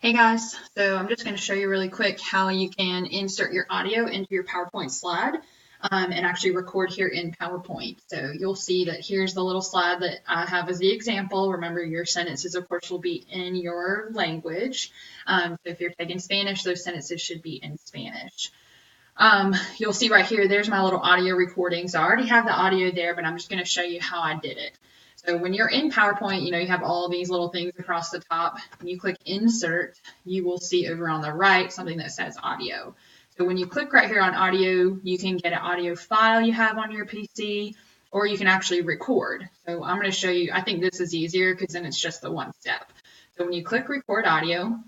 Hey guys, so I'm just going to show you really quick how you can insert your audio into your PowerPoint slide and actually record here in PowerPoint. So you'll see that here's the little slide that I have as the example. Remember, your sentences, of course, will be in your language. So if you're taking Spanish, those sentences should be in Spanish. You'll see right here, there's my little audio recording. So I already have the audio there, but I'm just going to show you how I did it. So when you're in PowerPoint, you have all these little things across the top. When you click Insert, you will see over on the right something that says Audio. So when you click right here on Audio, you can get an audio file you have on your PC, or you can actually record. So I'm going to show you, I think this is easier because then it's just the one step. So when you click Record Audio,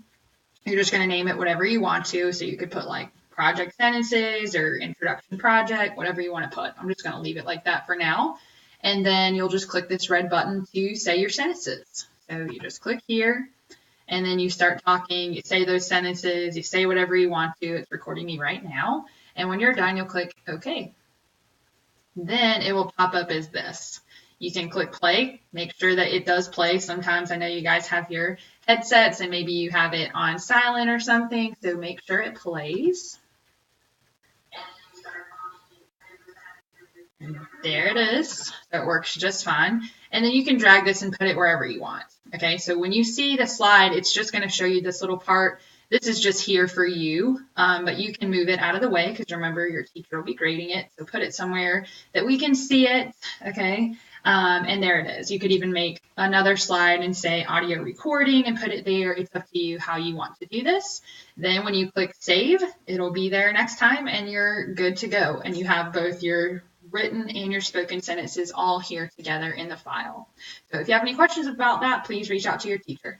you're just going to name it whatever you want to. So you could put like project sentences or introduction project, whatever you want to put. I'm just going to leave it like that for now. And then you'll just click this red button to say your sentences. So you just click here and then you start talking, you say those sentences, you say whatever you want to. It's recording me right now. And when you're done, you'll click OK. Then it will pop up as this. You can click play, make sure that it does play. Sometimes I know you guys have your headsets and maybe you have it on silent or something, so make sure it plays. And there it is. So it works just fine. And then you can drag this and put it wherever you want. Okay, so when you see the slide, it's just going to show you this little part. This is just here for you, but you can move it out of the way because remember your teacher will be grading it. So put it somewhere that we can see it, okay? And there it is. You could even make another slide and say audio recording and put it there. It's up to you how you want to do this. Then when you click save, it'll be there next time and you're good to go. And you have both your written and your spoken sentences all here together in the file. So if you have any questions about that, please reach out to your teacher.